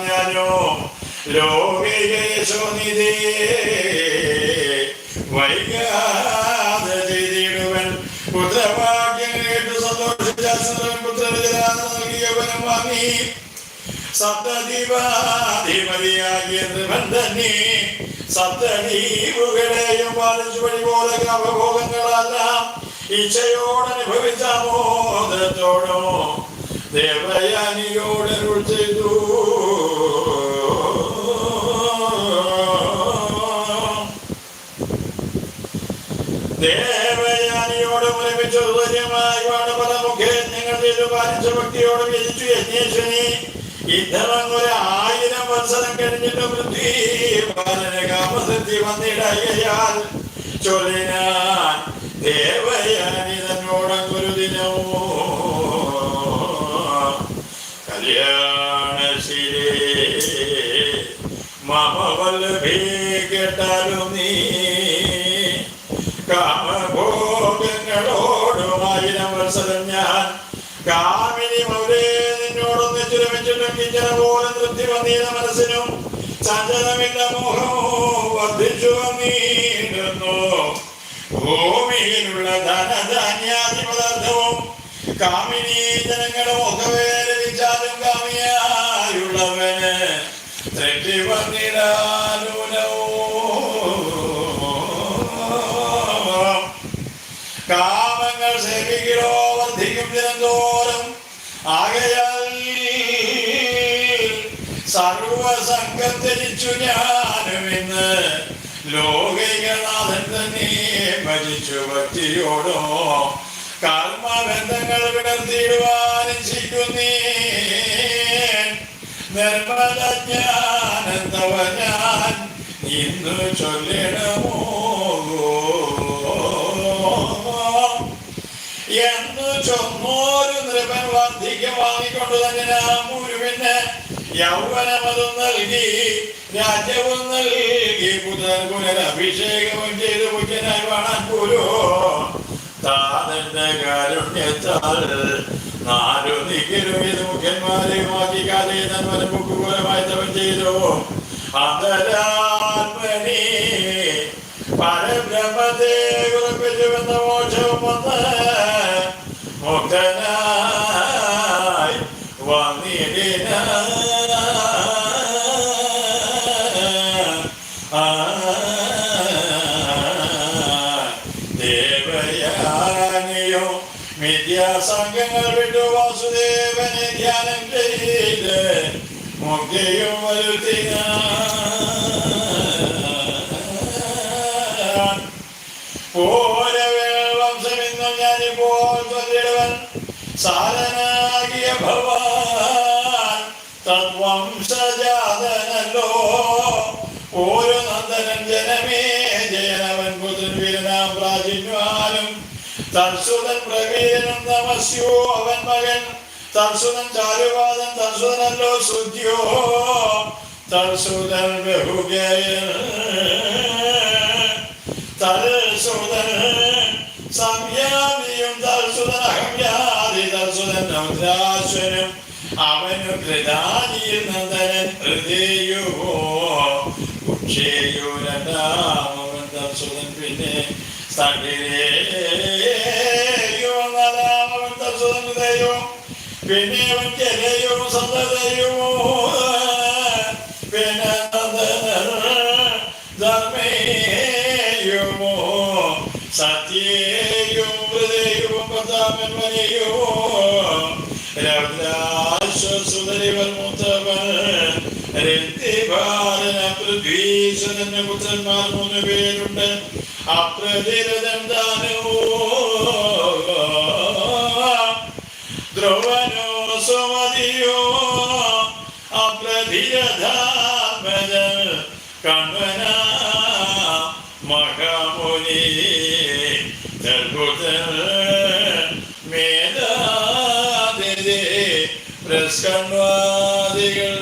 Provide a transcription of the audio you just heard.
ഞാനോ ലോകേശോനിധേ വൈകാതെ ചെയ്തിടുവൻ. പുത്രവാക്യം കേട്ട് സന്തോഷിച്ച പുത്രവിജരാഗിയവനം വാങ്ങി സപ്തദീപാധിപതിയാകിയ നൃപൻ തന്നെ സപ്തദീപുകളെയും പാലിച്ചു വഴി പോലെ അവബോധങ്ങളെല്ലാം ഇച്ഛയോടനുഭവിച്ച മോദത്തോടോ ദേവയാനിയോട് അരുൾ ചെയ്തു. ദേവയാനിയോട് മുലപിച്ചു തുല്യമായി പല മുഖേന ഞങ്ങൾ ചെയ്തു പാലിച്ച ഭക്തിയോട് വിധിച്ചു യജ്ഞേശ്വനി. ഇന്നൊരു 1000 വർഷം കഴിഞ്ഞിട്ട് വൃദ്ധി കാമസൃഷ്ടി വന്നിടയാൽ ചൊല്ലിനാൻ ദേവയാനി തന്നോടം ഒരു ദിനമോ കല്യാണശിരേ മമ വല്ലഭേ കേട്ടാലും നീ കാമഭോഗങ്ങളോടും 1000 വർഷം ഞാൻ കാമിനി മൗലേ നിന്നോടൊന്ന് ചുരമിച്ചിട്ടും കിഞ്ചന പോലെ തൃപ്തി വന്നീന മനസ്സിനും ചഞ്ചലമില്ല മോഹവും വർദ്ധിച്ചു വന്നീടുന്നു. ഭൂമിയിലുള്ള ധനധാന്യാദി പദാർത്ഥവും കാമിനി ജനങ്ങളും ഒക്കെ ലഭിച്ചാലും കാമിയായുള്ളവന് തൃപ്തി വന്നിടാനൂനവും കാമങ്ങൾ സേവിക്കലോ വർദ്ധിക്കും ദിനംതോറും. ആകയാൽ സർവസംഘം ധരിച്ചു ഞാനും ഇന്ന് ലോകൈകനാഥൻ തന്നെ ഭജിച്ചു ഭക്തിയോടോ കർമ്മബന്ധങ്ങൾ വിടർത്തിയിടുവാനും ശിക്കുന്നേ. നിർമ്മലജ്ഞാനം തവ ഞാൻ ഇന്നു ചൊല്ലിടമോ എന്ന് ചൊന്നോരു നൃപൻ വർദ്ധിക്ക് വാങ്ങിക്കൊണ്ടു തന്നെ നാം ഗുരുവിന് യൗവനമതും നൽകി രാജ്യവും നൽകി പുനരഭിഷേകവും ചെയ്ത് മുഖ്യനായി കാണാൻ പോലോ താതന്റെ കാരുണ്യത്താൽ 4 ദിക്കിലും ഇത് മുഖ്യന്മാരെയുമാക്കി കാലേ തന്മനം മുക്കുകൂലമായി തവൻ ചെയ്തു. അന്തരാത്മനി പരബ്രഹ്മത്തെ ഉറപ്പിച്ചു വന്ന മോക്ഷവും വന്ന് മുക്തനായി വന്നിടിന. ദേവയാനിയോ മിഥ്യാസംഘങ്ങൾ വിട്ടു വാസുദേവനെ ധ്യാനം ചെയ്ത് മുക്തിയും വരുത്തിന. വംശമെന്നും ഞാനിപ്പോൾ ചൊല്ലിടുവൻ സാരനാകിയ ഭവാൻ തദ്വംശജാതനല്ലോ. ഓരോ നന്ദനൻ ജനമേ ജയനവൻ പുത്രൻ വീരനാം പ്രാചിന്വാനും തർസുതൻ പ്രവീരനും നമസ്യോ അവൻ മകൻ തർസുതൻ ചാരുവാദൻ തർസുതനല്ലോ ശുദ്ധ്യോ തർസുതൻ ബഹുഗയൻ തർസുതൻ സംയാമിയും തർസുതൻ അഹംയാദി തർസുതൻ നൗദ്രാശ്വനും അവനു കൃതാനിയിൽ നന്ദനൻ ഹൃദയോ ഉക്ഷേയോ രണ്ടാമവൻ തർസുതൻ പിന്നെ സഖിരേയോ നാലാമവൻ തർസുതൻ ഹൃദയോ പിന്നെ അവൻ കലയോ സന്തതയോ പിന്നെ ധർമ്മേയുമോ സത്യേയും ഹൃദയവും പതാമന്മനയോ രൗദ്രാശ്വസുതരിവൻ മൂത്തവൻ രന്തിഭാരന പൃഥ്വീശ്വരന്റെ പുത്രന്മാർ 3 പേരുണ്ട്. അപ്രതിരഥൻ താനോ ധ്രുവനോ സുമതിയോ അപ്രതിരഥാത്മജൻ കണ്വന മഹാമുനി മേധാതിഥി പ്രസ്കണ്വാദികൾ